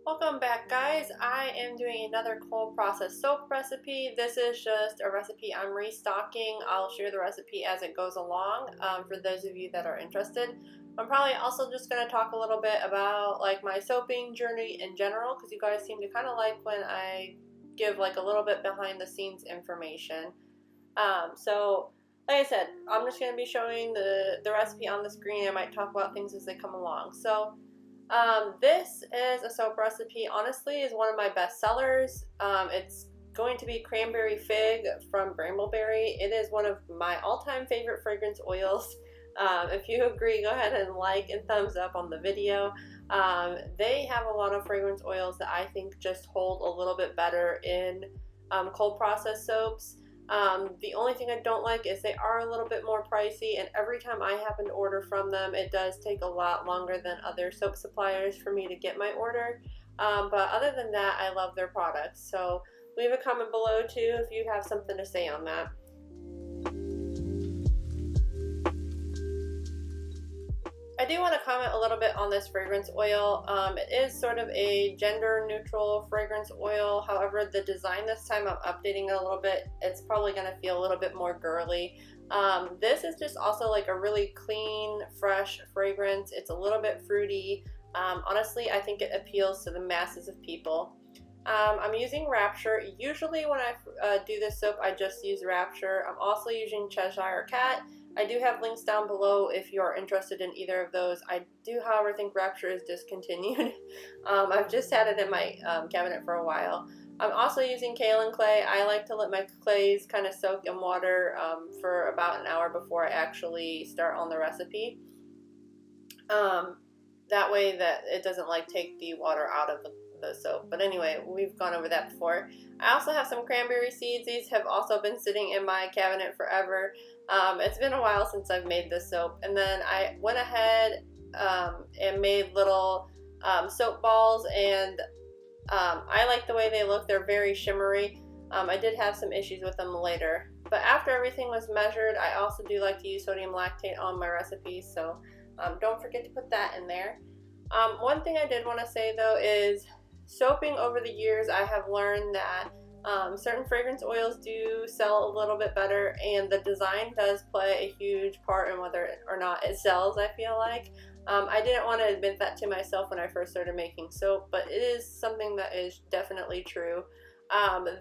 Welcome back, guys. I am doing another cold process soap recipe. This is just a recipe I'm restocking. I'll share the recipe as it goes along for those of you that are interested. I'm probably also just going to talk a little bit about like my soaping journey in general, because you guys seem to kind of like when I give like a little bit behind the scenes information. Like I said, I'm just going to be showing the recipe on the screen. I might talk about things as they come along. This is a soap recipe, honestly, is one of my best sellers. It's going to be Cranberry Fig from Brambleberry. It is one of my all-time favorite fragrance oils. If you agree, go ahead and like and thumbs up on the video. They have a lot of fragrance oils that I think just hold a little bit better in cold process soaps. The only thing I don't like is they are a little bit more pricey, and every time I happen to order from them, it does take a lot longer than other soap suppliers for me to get my order. But other than that, I love their products. So leave a comment below too if you have something to say on that. I do want to comment a little bit on this fragrance oil. It is sort of a gender neutral fragrance oil. However, the design this time, I'm updating it a little bit. It's probably going to feel a little bit more girly. This is just also like a really clean, fresh fragrance. It's a little bit fruity. Honestly, I think it appeals to the masses of people. I'm using Rapture. Usually when I do this soap, I just use Rapture. I'm also using Cheshire Cat. I do have links down below if you're interested in either of those. I do, however, think Rapture is discontinued. I've just had it in my cabinet for a while. I'm also using Kaolin clay. I like to let my clays kind of soak in water for about an hour before I actually start on the recipe. That way that it doesn't like take the water out of the soap. But anyway, we've gone over that before. I also have some cranberry seeds. These have also been sitting in my cabinet forever. It's been a while since I've made this soap, and then I went ahead and made little soap balls, and I like the way they look. They're very shimmery. I did have some issues with them later, but after everything was measured, I also do like to use sodium lactate on my recipes, so don't forget to put that in there. One thing I did want to say though is soaping over the years, I have learned that certain fragrance oils do sell a little bit better, and the design does play a huge part in whether or not it sells, I feel like. I didn't want to admit that to myself when I first started making soap, but it is something that is definitely true.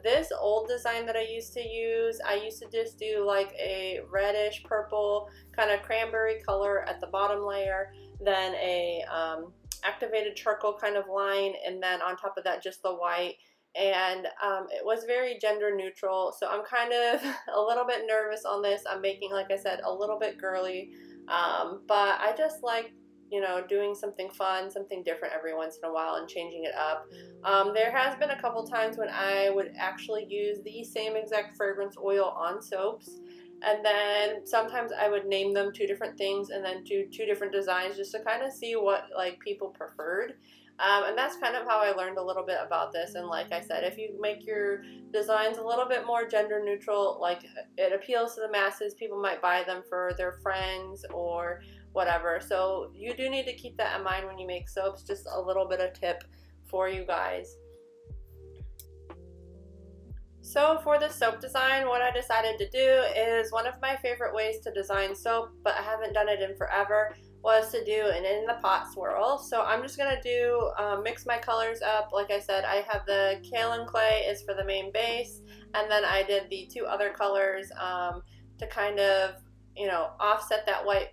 This old design that I used to use, I used to just do like a reddish purple kind of cranberry color at the bottom layer, then a activated charcoal kind of line, and then on top of that just the white. And it was very gender neutral, so I'm kind of a little bit nervous on this. I'm making, like I said, a little bit girly, but I just like, you know, doing something fun, something different every once in a while and changing it up. There has been a couple times when I would actually use the same exact fragrance oil on soaps, and then sometimes I would name them two different things and then do two different designs just to kind of see what like people preferred. And that's kind of how I learned a little bit about this. And like I said, if you make your designs a little bit more gender neutral, like it appeals to the masses, people might buy them for their friends or whatever. So you do need to keep that in mind when you make soaps. Just a little bit of tip for you guys. So for the soap design, what I decided to do is one of my favorite ways to design soap, but I haven't done it in forever, was to do an in the pot swirl. So I'm just gonna do mix my colors up. Like I said, I have the Kaolin clay is for the main base, and then I did the two other colors to kind of, you know, offset that white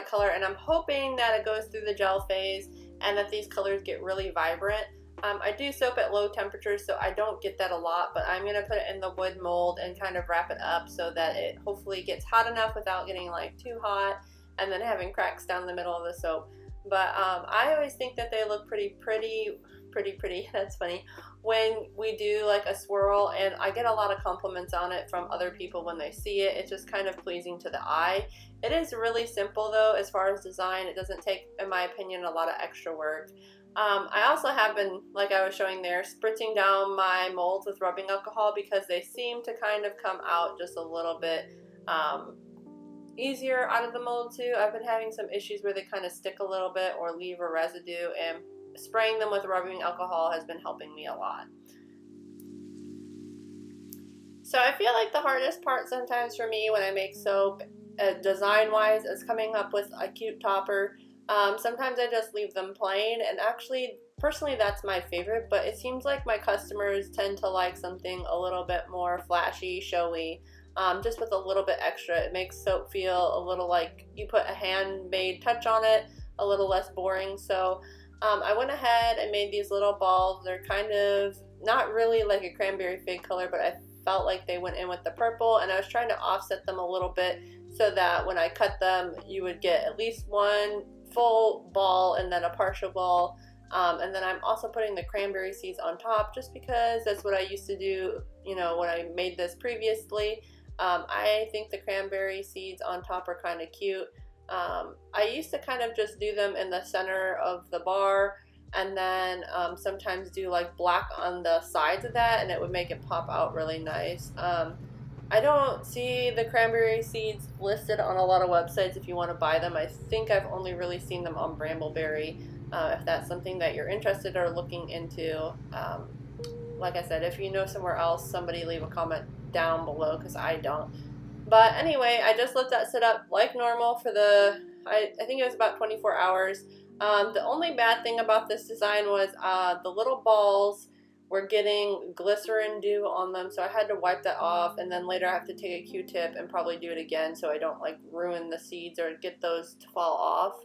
color, and I'm hoping that it goes through the gel phase and that these colors get really vibrant. I do soap at low temperatures, so I don't get that a lot, but I'm going to put it in the wood mold and kind of wrap it up so that it hopefully gets hot enough without getting like too hot and then having cracks down the middle of the soap. But I always think that they look pretty, that's funny, when we do like a swirl, and I get a lot of compliments on it from other people when they see it. It's just kind of pleasing to the eye. It is really simple though as far as design. It doesn't take, in my opinion, a lot of extra work. I also have been, like I was showing there, spritzing down my molds with rubbing alcohol because they seem to kind of come out just a little bit easier out of the mold too. I've been having some issues where they kind of stick a little bit or leave a residue, and spraying them with rubbing alcohol has been helping me a lot. So I feel like the hardest part sometimes for me when I make soap, design-wise, is coming up with a cute topper. Sometimes I just leave them plain, and actually, personally, that's my favorite, but it seems like my customers tend to like something a little bit more flashy, showy, just with a little bit extra. It makes soap feel a little like you put a handmade touch on it, a little less boring. So I went ahead and made these little balls. They're kind of not really like a cranberry fig color, but I felt like they went in with the purple, and I was trying to offset them a little bit so that when I cut them, you would get at least one full ball and then a partial ball. And then I'm also putting the cranberry seeds on top just because that's what I used to do, you know, when I made this previously. I think the cranberry seeds on top are kind of cute. I used to kind of just do them in the center of the bar, and then sometimes do like black on the sides of that, and it would make it pop out really nice. I don't see the cranberry seeds listed on a lot of websites if you want to buy them. I think I've only really seen them on Brambleberry. If that's something that you're interested or looking into, like I said, if you know somewhere else, somebody leave a comment down below because I don't. But anyway, I just let that sit up like normal for I think it was about 24 hours. The only bad thing about this design was the little balls were getting glycerin dew on them, so I had to wipe that off, and then later I have to take a Q-tip and probably do it again so I don't like ruin the seeds or get those to fall off.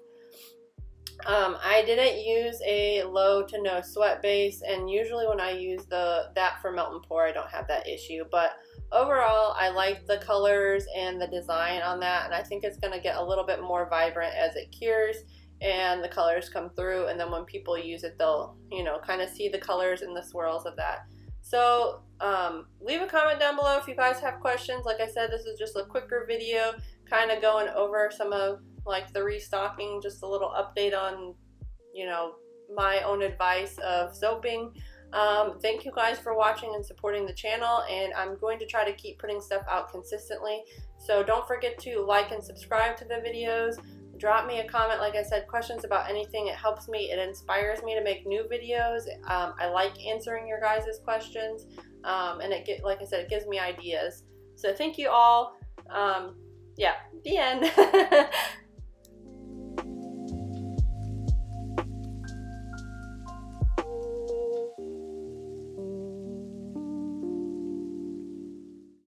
I didn't use a low to no sweat base, and usually when I use that for melt and pour, I don't have that issue, but overall I like the colors and the design on that, and I think it's going to get a little bit more vibrant as it cures and the colors come through, and then when people use it, they'll, you know, kind of see the colors and the swirls of that. So leave a comment down below if you guys have questions. Like I said, this is just a quicker video kind of going over some of like the restocking, just a little update on, you know, my own advice of soaping. Thank you guys for watching and supporting the channel, and I'm going to try to keep putting stuff out consistently. So don't forget to like and subscribe to the videos. Drop me a comment, like I said, questions about anything. It helps me, it inspires me to make new videos. I like answering your guys' questions, and like I said, it gives me ideas. So thank you all. Yeah, the end.